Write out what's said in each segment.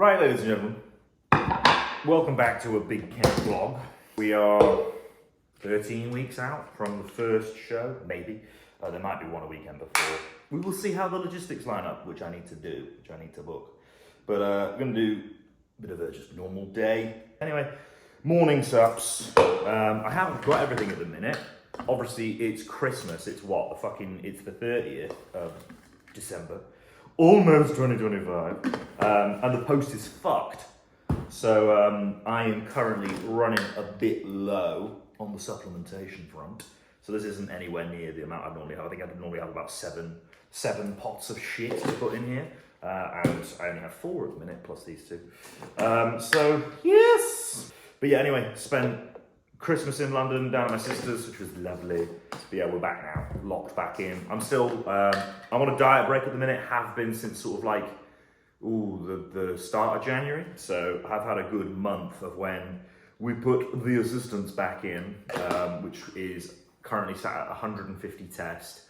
Right, ladies and gentlemen, welcome back to a Big Camp vlog. We are 13 weeks out from the first show, maybe. There might be one a weekend before. We will see how the logistics line up, which I need to do, which I need to book. But we're going to do a bit of a just normal day. Anyway, morning sups. I haven't got everything at the minute. Obviously, it's Christmas. It's what? It's the 30th of December. Almost 2025. And the post is fucked. So I am currently running a bit low on the supplementation front. So this isn't anywhere near the amount I normally have. I think I normally have about seven pots of shit to put in here. And I only have 4 at the minute, plus these 2. So, yes! But yeah, anyway, spent Christmas in London, down at my sister's, which was lovely. But yeah, we're back now, locked back in. I'm still, I'm on a diet break at the minute, have been since sort of like, the start of January. So I've had a good month of when we put the assistants back in, which is currently sat at 150 test,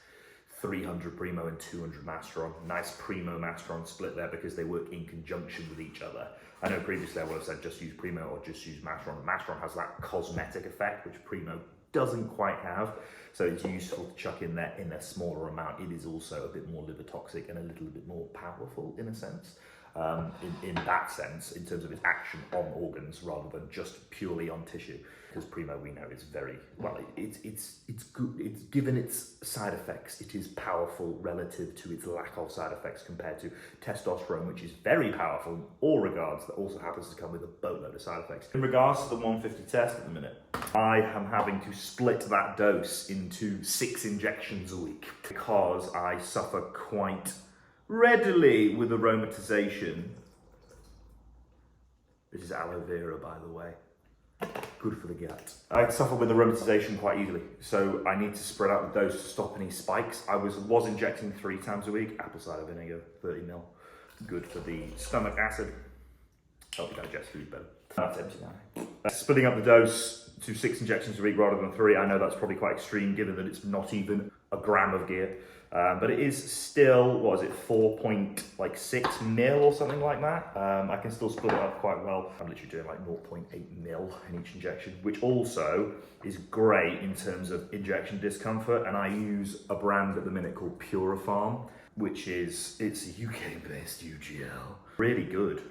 300 Primo and 200 Masteron. Nice Primo Masteron split there because they work in conjunction with each other. I know previously I would have said just use Primo or just use Masteron. Masteron has that cosmetic effect, which Primo doesn't quite have. So it's useful to chuck in there in a smaller amount. It is also a bit more liver toxic and a little bit more powerful in a sense. In that sense, in terms of its action on organs rather than just purely on tissue. Because Primo, we know, is very, well, it's good, it's given its side effects, it is powerful relative to its lack of side effects compared to testosterone, which is very powerful in all regards, that also happens to come with a boatload of side effects. In regards to the 150 test at the minute, I am having to split that dose into 6 injections a week because I suffer quite readily with aromatization. This is aloe vera, by the way. Good for the gut. I suffer with aromatization quite easily, so I need to spread out the dose to stop any spikes. I was injecting 3 times a week. Apple cider vinegar, 30 ml. Good for the stomach acid. Help you digest food better. That's empty now. Splitting up the dose to 6 injections a week rather than 3. I know that's probably quite extreme given that it's not even a gram of gear. But it is still, what is it, 4.6 mil or something like that. I can still split it up quite well. I'm literally doing like 0.8 mil in each injection, which also is great in terms of injection discomfort. And I use a brand at the minute called Purifarm, which it's a UK-based UGL. Really good,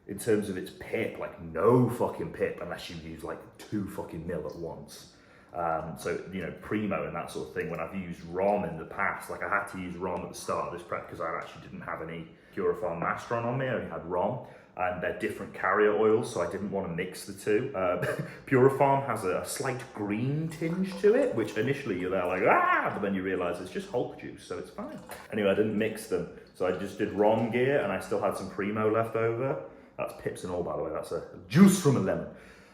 in terms of its pip, like no fucking pip unless you use like 2 fucking mil at once. So, you know, Primo and that sort of thing, when I've used ROM in the past, like I had to use ROM at the start of this prep because I actually didn't have any Purifarm Masteron on me, I only had ROM, and they're different carrier oils, so I didn't want to mix the two. Purifarm has a slight green tinge to it, which initially you're there like, but then you realise it's just Hulk juice, so it's fine. Anyway, I didn't mix them, so I just did ROM gear, and I still had some Primo left over. That's pips and all, by the way, that's a juice from a lemon.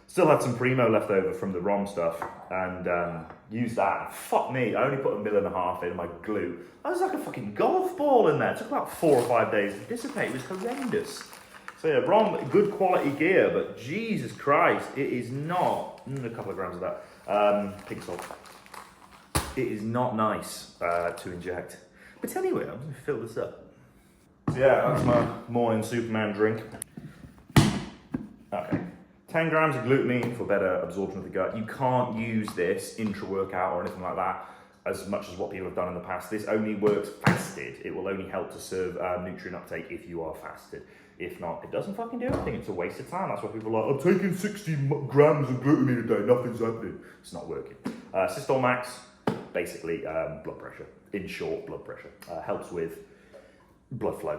Still had some Primo left over from the ROM stuff and used that. Fuck me, I only put 1.5 mil in my glue. I was like a fucking golf ball in there. It took about 4 or 5 days to dissipate. It was horrendous. So yeah, ROM, good quality gear, but Jesus Christ, it is not, a couple of grams of that, pink salt. It is not nice to inject. But anyway, I'm gonna fill this up. So yeah, that's my morning Superman drink. Okay. 10 grams of glutamine for better absorption of the gut. You can't use this intra-workout or anything like that as much as what people have done in the past. This only works fasted. It will only help to serve nutrient uptake if you are fasted. If not, it doesn't fucking do anything. It's a waste of time. That's why people are like, I'm taking 60 grams of glutamine a day, nothing's happening. It's not working. Systol Max, basically blood pressure. In short, blood pressure. Helps with blood flow,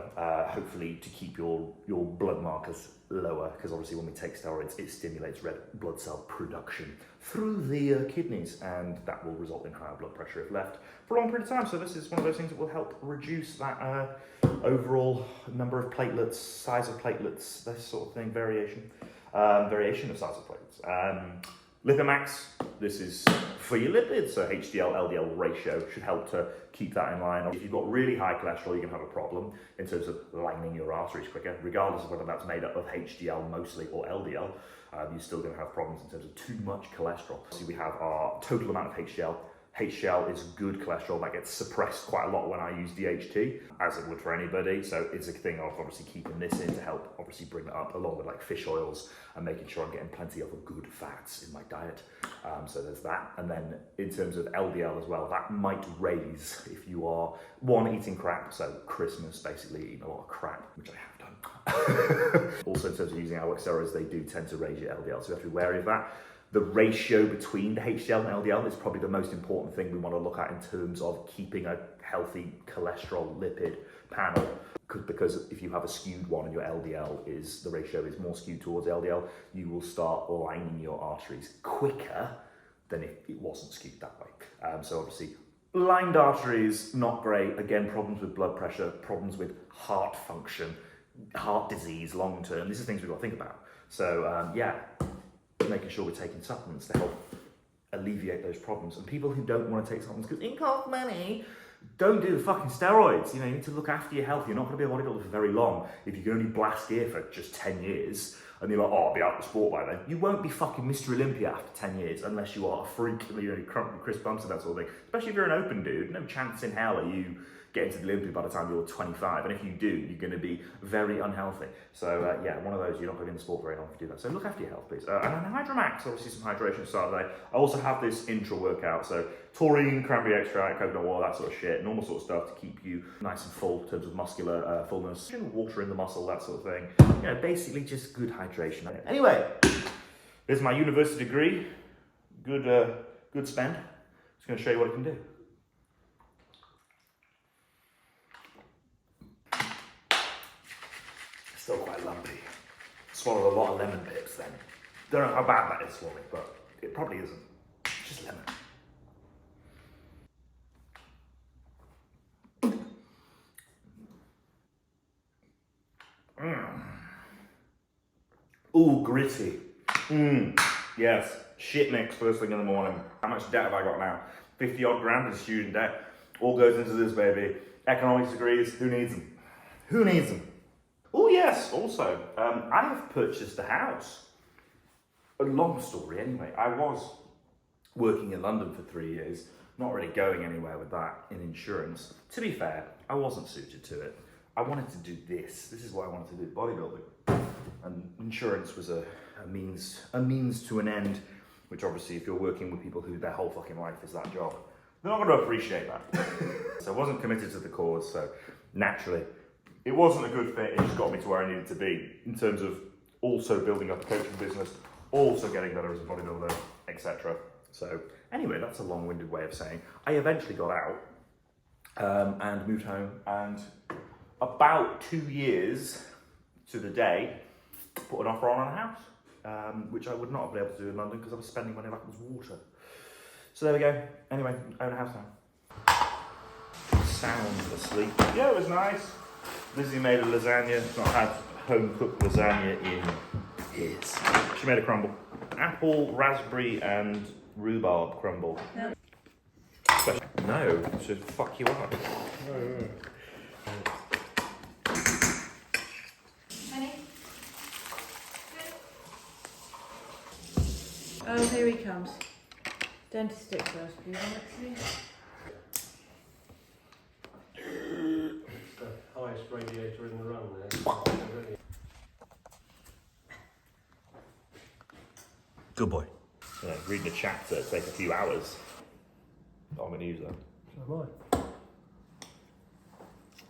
hopefully to keep your blood markers lower, because obviously when we take steroids, it stimulates red blood cell production through the kidneys, and that will result in higher blood pressure if left for a long period of time. So this is one of those things that will help reduce that overall number of platelets, size of platelets, this sort of thing, variation of size of platelets. Lipimax, this is for your lipids, so HDL-LDL ratio should help to keep that in line. If you've got really high cholesterol, you can have a problem in terms of lining your arteries quicker, regardless of whether that's made up of HDL mostly or LDL. You're still going to have problems in terms of too much cholesterol. So we have our total amount of HDL, HDL is good cholesterol that gets suppressed quite a lot when I use DHT, as it would for anybody. So it's a thing of obviously keeping this in to help obviously bring it up, along with like fish oils and making sure I'm getting plenty of good fats in my diet. So there's that. And then in terms of LDL as well, that might raise if you are, one, eating crap, so Christmas, basically eating a lot of crap, which I have done. Also in terms of using anabolic steroids, they do tend to raise your LDL, so you have to be wary of that. The ratio between the HDL and LDL is probably the most important thing we want to look at in terms of keeping a healthy cholesterol lipid panel. Because if you have a skewed one and your LDL the ratio is more skewed towards LDL, you will start lining your arteries quicker than if it wasn't skewed that way. So obviously, lined arteries, not great. Again, problems with blood pressure, problems with heart function, heart disease long term. These are things we've got to think about. So yeah. Making sure we're taking supplements to help alleviate those problems. And people who don't want to take supplements because it costs money, don't do the fucking steroids. You know, you need to look after your health. You're not going to be a bodybuilder for very long if you can only blast gear for just 10 years and you're like, oh, I'll be out of the sport by then. You won't be fucking Mr. Olympia after 10 years unless you are a freak, you know, Chris Bumps and that sort of thing. Especially if you're an open dude. No chance in hell are you getting to the Olympia by the time you're 25, and if you do, you're going to be very unhealthy. So yeah, one of those, you're not going to be in the sport very long if you do that. So look after your health, please. And then Hydromax, obviously some hydration to start the day. I also have this intra workout, so taurine, cranberry extract, coconut water, that sort of shit, normal sort of stuff to keep you nice and full in terms of muscular fullness, water in the muscle, that sort of thing. You know, basically just good hydration. Anyway, there's my university degree. Good spend. Just going to show you what it can do. Still quite lumpy. Swallowed a lot of lemon pips then. Don't know how bad that is for me, but it probably isn't. Just lemon. Ooh, gritty. Yes, shit mix first thing in the morning. How much debt have I got now? 50 odd grand in student debt. All goes into this baby. Economics degrees, who needs them? Who needs them? Oh yes, also, I have purchased a house. A long story anyway. I was working in London for 3 years, not really going anywhere with that in insurance. To be fair, I wasn't suited to it. I wanted to do this. This is what I wanted to do, bodybuilding. And insurance was a means to an end, which obviously if you're working with people who their whole fucking life is that job, they're not going to appreciate that. So I wasn't committed to the cause, so naturally, it wasn't a good fit. It just got me to where I needed to be in terms of also building up a coaching business, also getting better as a bodybuilder, etc. So anyway, that's a long-winded way of saying I eventually got out and moved home, and about 2 years to the day, put an offer on a house, which I would not have been able to do in London because I was spending money like it was water. So there we go. Anyway, own a house now. Sound asleep. Yeah, it was nice. Lizzie made a lasagna. Not had home-cooked lasagna in years. She made a crumble. Apple, raspberry, and rhubarb crumble. No, it should fuck you up. Oh, here he comes. Dentist stick first, please, Alexi. Highest radiator in the run there. Good boy. Yeah, reading a chapter takes a few hours. I'm going to use that. So am I.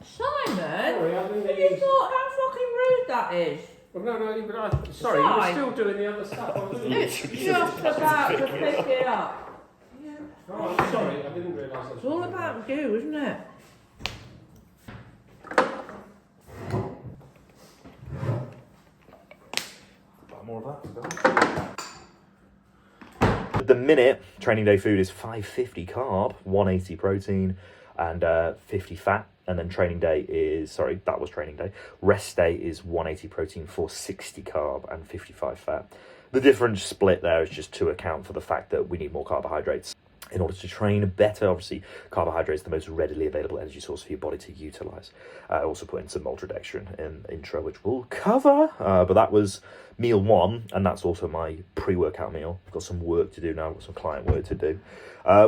Simon? Sorry, I didn't Have you thought how fucking rude that is? Well, no, but sorry, you were still doing the other stuff. I was doing. It's just about to pick it up. Yeah. Oh, I'm sorry, I didn't realise that. It's all about you, isn't it? More of that. At the minute, training day food is 550 carb, 180 protein, and 50 fat. And then training day is, that was training day. Rest day is 180 protein, 460 carb, and 55 fat. The difference split there is just to account for the fact that we need more carbohydrates in order to train better. Obviously, carbohydrates are the most readily available energy source for your body to utilize. I also put in some maltodextrin in intro, which we'll cover, but that was meal one, and that's also my pre-workout meal. I've got some work to do now, I've got some client work to do,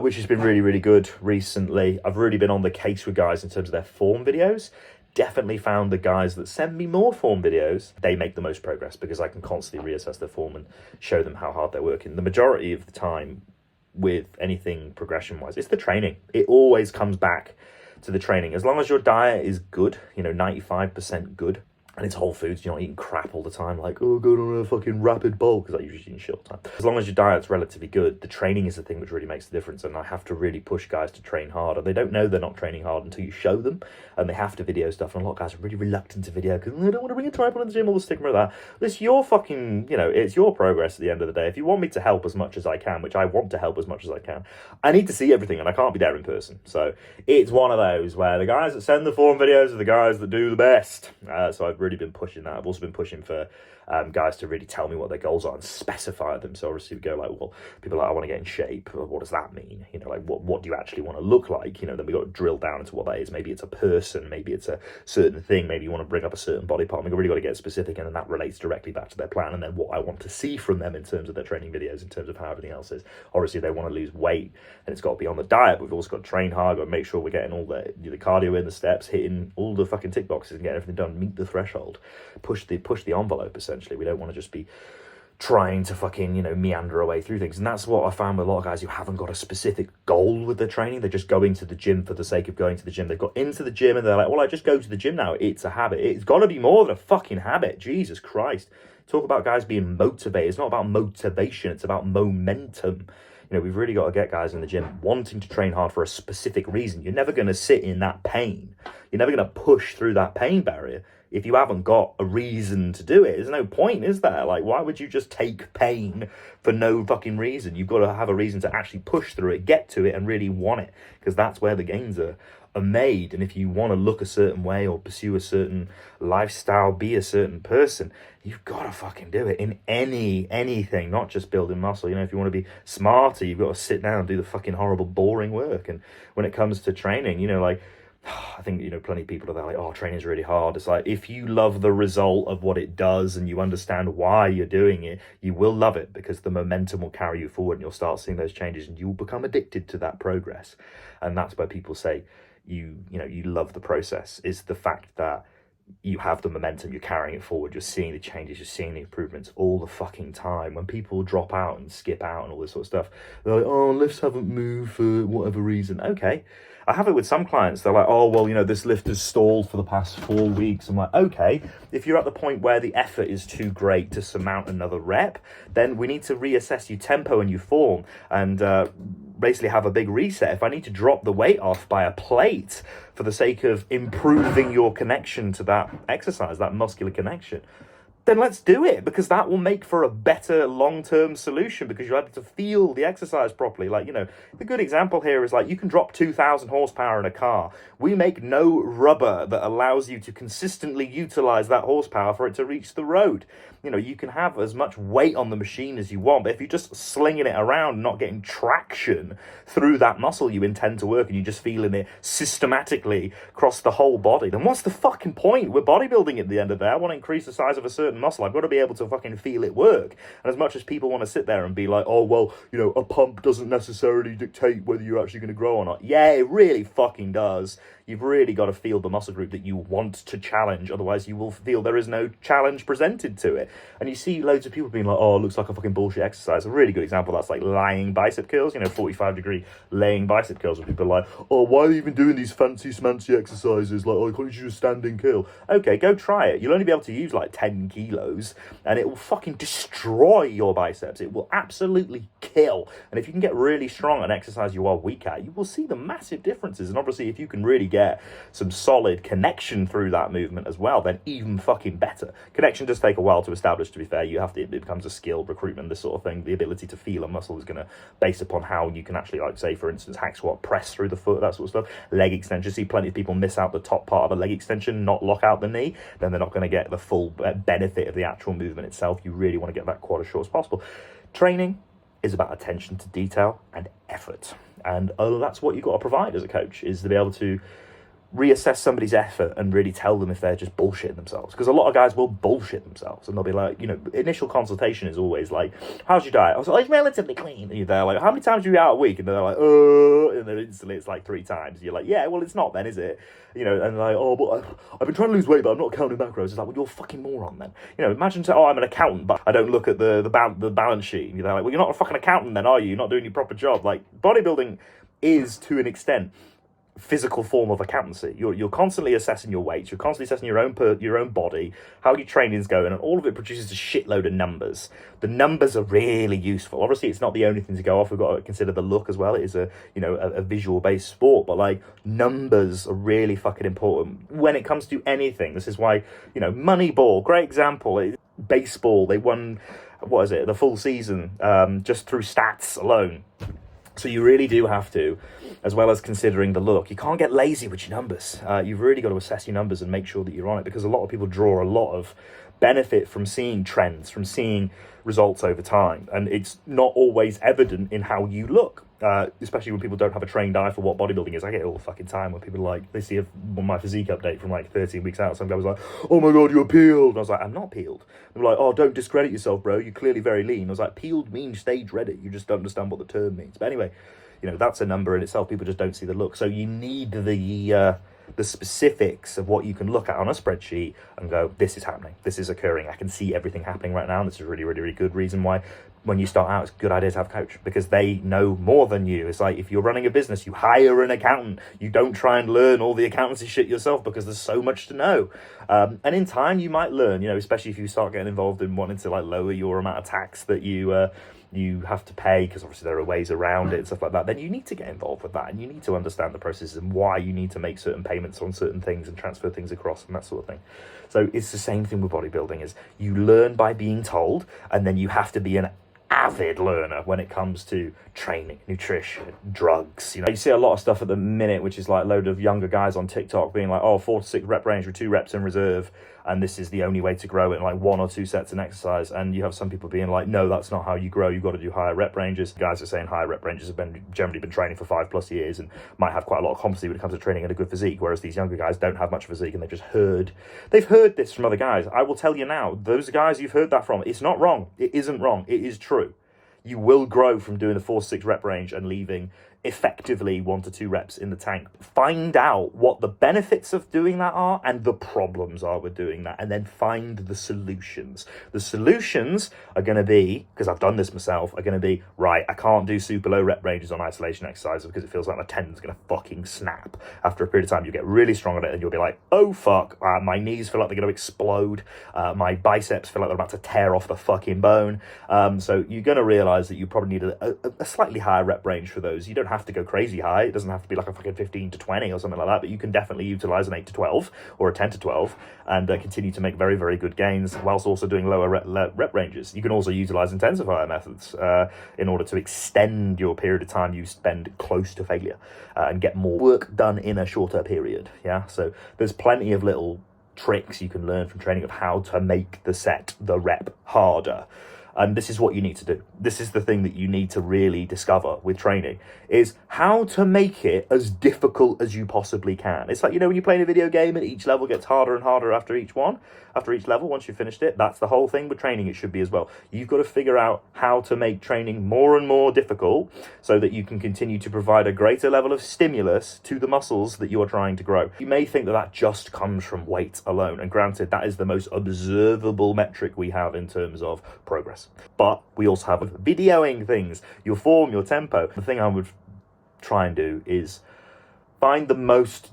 which has been really, really good recently. I've really been on the case with guys in terms of their form videos. Definitely found the guys that send me more form videos, they make the most progress because I can constantly reassess their form and show them how hard they're working. The majority of the time with anything progression-wise, it's the training. It always comes back to the training. As long as your diet is good, 95% good, and it's whole foods, you're not eating crap all the time, like, oh, go on a fucking rapid bulk, because I usually eat shit all the time. As long as your diet's relatively good, the training is the thing which really makes the difference, and I have to really push guys to train harder. They don't know they're not training hard until you show them, and they have to video stuff, and a lot of guys are really reluctant to video, because I don't want to bring a tripod in the gym, all the stigma of that. It's your fucking, it's your progress at the end of the day. If you want me to help as much as I can, which I want to help as much as I can, I need to see everything, and I can't be there in person. So it's one of those where the guys that send the form videos are the guys that do the best. So I've really been pushing that. I've also been pushing for guys to really tell me what their goals are and specify them. So obviously we go like, well, people are like, I want to get in shape. What does that mean? Like what do you actually want to look like? Then we got to drill down into what that is. Maybe it's a person, maybe it's a certain thing, maybe you want to bring up a certain body part. We've really got to get specific, and then that relates directly back to their plan, and then what I want to see from them in terms of their training videos, in terms of how everything else is. Obviously they want to lose weight, and it's got to be on the diet, but we've also got to train hard, got to make sure we're getting all the cardio in, the steps, hitting all the fucking tick boxes and getting everything done, meet the threshold, push the envelope. Essentially, we don't want to just be trying to fucking, meander away through things. And that's what I found with a lot of guys who haven't got a specific goal with their training. They're just going to the gym for the sake of going to the gym. They've got into the gym and they're like, well, I just go to the gym now. It's a habit. It's got to be more than a fucking habit. Jesus Christ. Talk about guys being motivated. It's not about motivation. It's about momentum. We've really got to get guys in the gym wanting to train hard for a specific reason. You're never going to sit in that pain. You're never going to push through that pain barrier if you haven't got a reason to do it. There's no point, is there? Like, why would you just take pain for no fucking reason? You've got to have a reason to actually push through it, get to it, and really want it, because that's where the gains are made. And if you want to look a certain way or pursue a certain lifestyle, be a certain person, you've got to fucking do it in anything, not just building muscle. If you want to be smarter, you've got to sit down and do the fucking horrible, boring work. And when it comes to training, I think, plenty of people are there like, oh, training's really hard. It's like, if you love the result of what it does and you understand why you're doing it, you will love it, because the momentum will carry you forward and you'll start seeing those changes and you'll become addicted to that progress. And that's where people say you love the process, is the fact that you have the momentum, you're carrying it forward, you're seeing the changes, you're seeing the improvements all the fucking time. When people drop out and skip out and all this sort of stuff, they're like, oh, lifts haven't moved for whatever reason. Okay. I have it with some clients. They're like, oh, well, this lift has stalled for the past 4 weeks. I'm like, okay, if you're at the point where the effort is too great to surmount another rep, then we need to reassess your tempo and your form and basically have a big reset. If I need to drop the weight off by a plate for the sake of improving your connection to that exercise, that muscular connection, then let's do it, because that will make for a better long-term solution, because you're able to feel the exercise properly. Like, the good example here is like, you can drop 2,000 horsepower in a car. We make no rubber that allows you to consistently utilize that horsepower for it to reach the road. You can have as much weight on the machine as you want, but if you're just slinging it around, not getting traction through that muscle you intend to work, and you're just feeling it systematically across the whole body, then what's the fucking point? We're bodybuilding at the end of the day. I want to increase the size of a certain muscle. I've got to be able to fucking feel it work. And as much as people want to sit there and be like, oh, well, a pump doesn't necessarily dictate whether you're actually going to grow or not. Yeah, it really fucking does. You've really got to feel the muscle group that you want to challenge. Otherwise, you will feel there is no challenge presented to it. And you see loads of people being like, oh, it looks like a fucking bullshit exercise. A really good example of that's like lying bicep curls, 45-degree laying bicep curls, where people are like, oh, why are you even doing these fancy smancy exercises? Like, oh, can't you just standing curl? Okay, go try it. You'll only be able to use like 10 kilos, and it will fucking destroy your biceps. It will absolutely kill. And if you can get really strong at an exercise you are weak at, you will see the massive differences. And obviously, if you can really get some solid connection through that movement as well, then even fucking better. Connection does take a while to establish, to be fair. It becomes a skill, recruitment, this sort of thing. The ability to feel a muscle is going to base upon how you can actually, like, say, for instance, hack squat, press through the foot, that sort of stuff. Leg extension. See plenty of people miss out the top part of a leg extension, not lock out the knee. Then they're not going to get the full benefit of the actual movement itself. You really want to get that quad as short as possible. Training is about attention to detail and effort. And that's what you've got to provide as a coach, is to be able to reassess somebody's effort and really tell them if they're just bullshitting themselves. Because a lot of guys will bullshit themselves, and they'll be like, initial consultation is always like, how's your diet? I was like, it's relatively clean. And they're like, how many times do you eat out a week? And they're like, and then instantly it's like 3 times. You're like, yeah, well, it's not then, is it? And they're like, oh, but I've been trying to lose weight, but I'm not counting macros. It's like, well, you're a fucking moron then. Imagine saying, oh, I'm an accountant, but I don't look at the balance sheet. And you're like, well, you're not a fucking accountant then, are you? You're not doing your proper job. Like, bodybuilding is, to an extent, physical form of accountancy. You're constantly assessing your weights, you're constantly assessing your own body, how your training's going, and all of it produces a shitload of numbers. The numbers are really useful. Obviously, it's not the only thing to go off. We've got to consider the look as well. It is a visual based sport, but like, numbers are really fucking important when it comes to anything. This is why, Moneyball, great example. Baseball, they won, the full season, just through stats alone. So you really do have to, as well as considering the look, you can't get lazy with your numbers. You've really got to assess your numbers and make sure that you're on it, because a lot of people draw a lot of benefit from seeing trends, from seeing results over time. And it's not always evident in how you look, especially when people don't have a trained eye for what bodybuilding is. I get it all the fucking time when people they see my physique update from 13 weeks out. Some guy was like, oh my God, you're peeled. And I was like, I'm not peeled. They're like, oh, don't discredit yourself, bro. You're clearly very lean. I was like, peeled means stage ready. You just don't understand what the term means. But anyway, that's a number in itself. People just don't see the look. So you need the specifics of what you can look at on a spreadsheet and go, this is happening, this is occurring, I can see everything happening right now. And this is a really, really, really good reason why when you start out, it's a good idea to have a coach, because they know more than you. It's like, if you're running a business, you hire an accountant. You don't try and learn all the accountancy shit yourself, because there's so much to know. And in time, you might learn, especially if you start getting involved in wanting to lower your amount of tax that you have to pay, because obviously there are ways around it and stuff like that. Then you need to get involved with that, and you need to understand the processes and why you need to make certain payments on certain things and transfer things across and that sort of thing. So it's the same thing with bodybuilding, is you learn by being told, and then you have to be an avid learner when it comes to training, nutrition, drugs. You see a lot of stuff at the minute, which is like a load of younger guys on TikTok being like, oh, 4 to 6 rep range with 2 reps in reserve, and this is the only way to grow it, and 1 or 2 sets in exercise. And you have some people being like, no, that's not how you grow. You've got to do higher rep ranges. Guys are saying higher rep ranges have generally been training for 5+ years and might have quite a lot of competency when it comes to training and a good physique, whereas these younger guys don't have much physique, and they've heard this from other guys. I will tell you now, those guys you've heard that from, it's not wrong. It isn't wrong. It is true. You will grow from doing the 4 to 6 rep range and leaving effectively 1 to 2 reps in the tank. Find out what the benefits of doing that are and the problems are with doing that, and then find the solutions. The solutions are going to be, because I've done this myself, are going to be, right, I can't do super low rep ranges on isolation exercises because it feels like my tendon's going to fucking snap. After a period of time, you get really strong at it and you'll be like, oh fuck, my knees feel like they're going to explode, my biceps feel like they're about to tear off the fucking bone. So you're going to realise that you probably need a slightly higher rep range for those. You don't have to go crazy high. It doesn't have to be like a fucking 15 to 20 or something like that, but you can definitely utilize an 8 to 12 or a 10 to 12 and continue to make very, very good gains whilst also doing lower rep ranges. You can also utilize intensifier methods in order to extend your period of time you spend close to failure and get more work done in a shorter period. Yeah, so there's plenty of little tricks you can learn from training of how to make the rep harder. And this is what you need to do. This is the thing that you need to really discover with training, is how to make it as difficult as you possibly can. It's like, when you're playing a video game and each level gets harder and harder after each level, once you've finished it. That's the whole thing with training. It should be as well. You've got to figure out how to make training more and more difficult so that you can continue to provide a greater level of stimulus to the muscles that you are trying to grow. You may think that just comes from weight alone. And granted, that is the most observable metric we have in terms of progress. But we also have videoing things, your form, your tempo. The thing I would try and do is find the most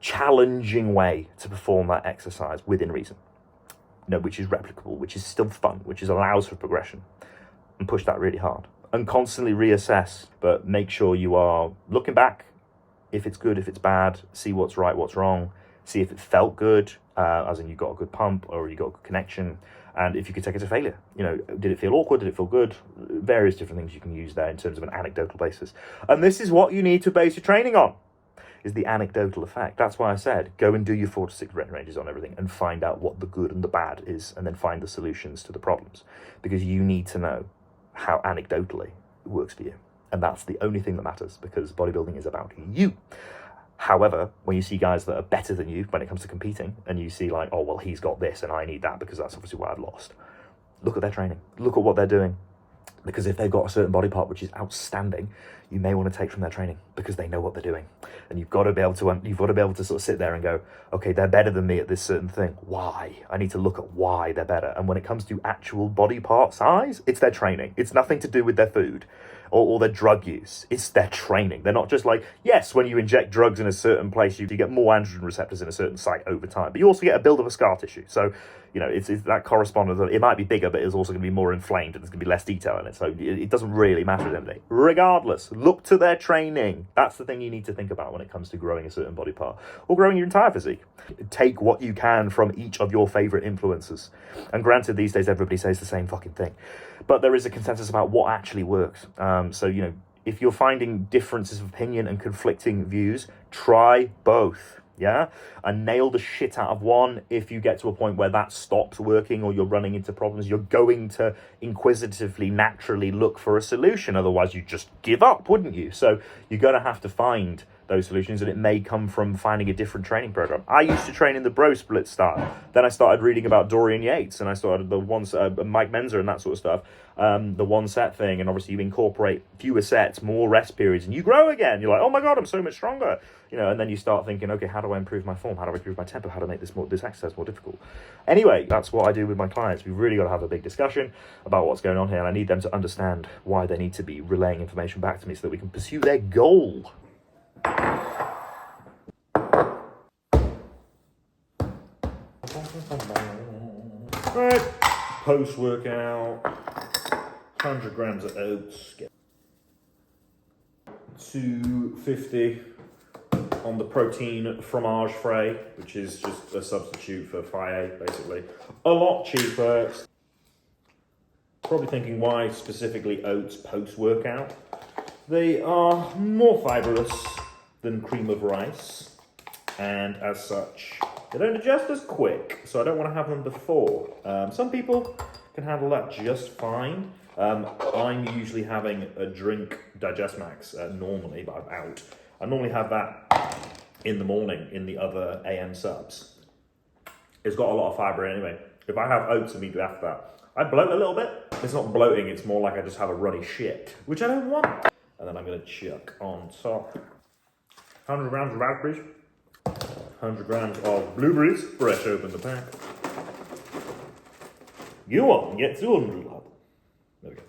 challenging way to perform that exercise within reason. Which is replicable, which is still fun, which allows for progression, and push that really hard. And constantly reassess, but make sure you are looking back, if it's good, if it's bad, see what's right, what's wrong, see if it felt good, as in you got a good pump or you got a good connection, and if you could take it to failure. Did it feel awkward? Did it feel good? Various different things you can use there in terms of an anecdotal basis. And this is what you need to base your training on, is the anecdotal effect. That's why I said, go and do your 4 to 6 rep ranges on everything and find out what the good and the bad is, and then find the solutions to the problems. Because you need to know how anecdotally it works for you. And that's the only thing that matters, because bodybuilding is about you. However, when you see guys that are better than you when it comes to competing, and you see like, oh, well, he's got this and I need that because that's obviously why I've lost. Look at their training. Look at what they're doing. Because if they've got a certain body part which is outstanding, you may want to take from their training because they know what they're doing. And you've got to be able to sort of sit there and go, okay, they're better than me at this certain thing. Why? I need to look at why they're better. And when it comes to actual body part size, it's their training. It's nothing to do with their food or their drug use. It's their training. They're not just like, yes, when you inject drugs in a certain place, you get more androgen receptors in a certain site over time, but you also get a build of a scar tissue. So, you know, it's that correspondence. It might be bigger, but it's also going to be more inflamed and there's going to be less detail in it. So it doesn't really matter at the end of the day. Regardless, look to their training. That's the thing you need to think about when it comes to growing a certain body part or growing your entire physique. Take what you can from each of your favorite influencers. And granted, these days, everybody says the same fucking thing, but there is a consensus about what actually works. So, you know, if you're finding differences of opinion and conflicting views, try both. Yeah, and nail the shit out of one. If you get to a point where that stops working or you're running into problems, you're going to inquisitively, naturally look for a solution. Otherwise, you just give up, wouldn't you? So you're going to have to find those solutions, and it may come from finding a different training program. I used to train in the bro split style. Then I started reading about Dorian Yates, and I started the ones Mike Menzer and that sort of stuff. The one set thing, and obviously you incorporate fewer sets, more rest periods, and you grow again. You're like, oh my god, I'm so much stronger, you know. And then you start thinking, okay, how do I improve my form? How do I improve my tempo? How to make this exercise more difficult? Anyway, that's what I do with my clients. We've really got to have a big discussion about what's going on here, and I need them to understand why they need to be relaying information back to me so that we can pursue their goal. Right, post-workout, 100 grams of oats, 250 on the protein fromage frais, which is just a substitute for Faye, basically. A lot cheaper. Probably thinking, why specifically oats post-workout? They are more fibrous than cream of rice, and as such, they don't digest as quick, so I don't want to have them before. Some people can handle that just fine. I'm usually having a drink Digest Max normally, but I'm out. I normally have that in the morning in the other AM subs. It's got a lot of fibre anyway. If I have oats immediately after that, I bloat a little bit. It's not bloating, it's more like I just have a runny shit, which I don't want. And then I'm going to chuck on top 100 grams of raspberries, 100 grams of blueberries, fresh open the pack. You want get 200 of. There we go.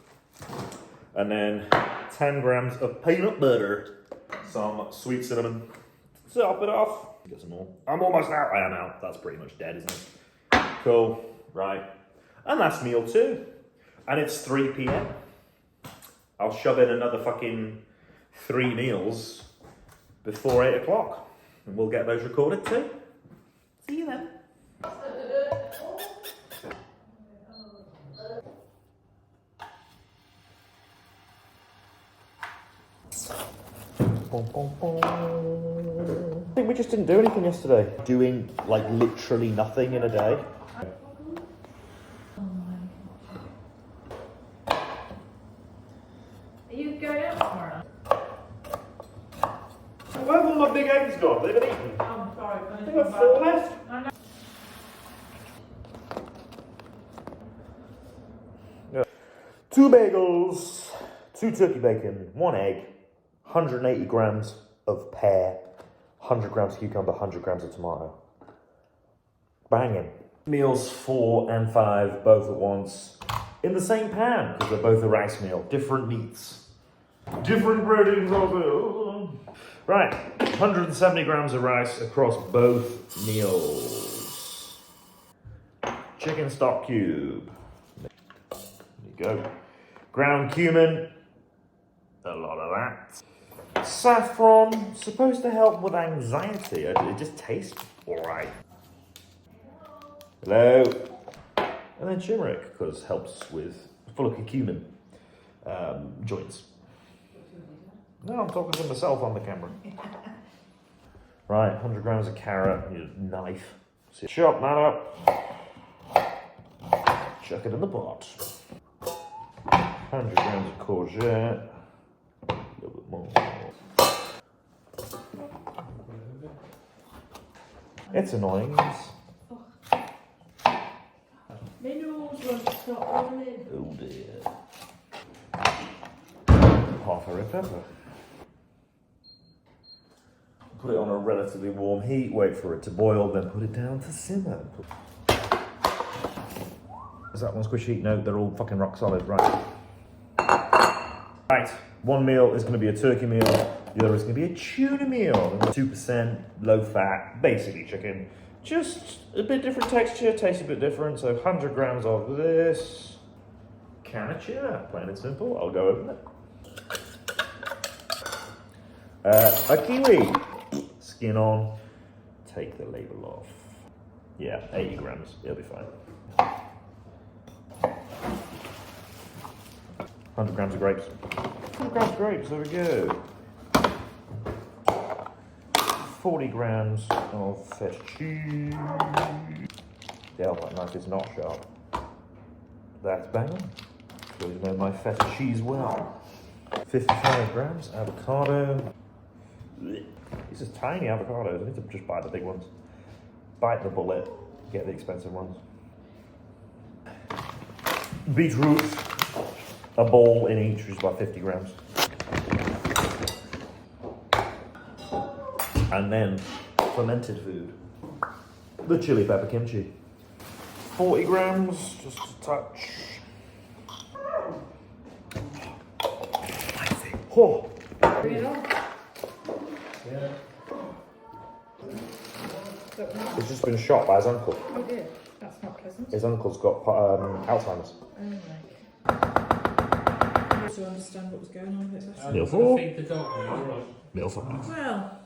And then 10 grams of peanut butter, some sweet cinnamon. Top it off. Get some more. I'm almost out. I am out. That's pretty much dead, isn't it? Cool. Right. And that's meal 2. And it's 3 p.m. I'll shove in another fucking 3 meals before 8 o'clock. And we'll get those recorded too. See you then. I think we just didn't do anything yesterday. Doing like literally nothing in a day. Are you going out tomorrow? Where have all my big eggs gone? They've been eaten. I'm sorry. I've got 4 left. I know. Yeah. 2 bagels, 2 turkey bacon, 1 egg, 180 grams of pear, 100 grams of cucumber, 100 grams of tomato. Banging. Meals 4 and 5, both at once, in the same pan, because they're both a rice meal. Different meats. Different proteins also. Right, 170 grams of rice across both meals. Chicken stock cube. There you go. Ground cumin. A lot of that. Saffron, supposed to help with anxiety. It just tastes alright. Hello. And then turmeric, because helps with full of curcumin joints. No, I'm talking to myself on the camera. Right, 100 grams of carrot, need a knife. So chop that up. Chuck it in the pot. 100 grams of courgette. A little bit more. It's annoying. My nose won't stop running. Oh dear. Half a red pepper. Put it on a relatively warm heat, wait for it to boil, then put it down to simmer. Is that one squishy? No, they're all fucking rock solid, right? Right, one meal is going to be a turkey meal, the other is going to be a tuna meal. 2% low fat, basically chicken. Just a bit different texture, tastes a bit different. So 100 grams of this. Can of tuna, plain and simple. I'll go over it. A kiwi. Skin on. Take the label off. Yeah, 80 grams. It'll be fine. 100 grams of grapes. 100 grams of grapes, there we go. 40 grams of feta cheese. Yeah, that knife is not sharp. That's bang on. So you know my feta cheese well. 55 grams avocado. These are tiny avocados. I need to just buy the big ones. Bite the bullet, get the expensive ones. Beetroot. A bowl in each, which is about 50 grams. And then fermented food. The chili pepper kimchi. 40 grams, just a touch. Oh. Bring it on. Yeah. He's just been shot by his uncle. Oh dear, that's not pleasant. His uncle's got Alzheimer's. Oh my. To understand what was going on with it. Meal 4. Feed the dog. All right. Meal 5. Well,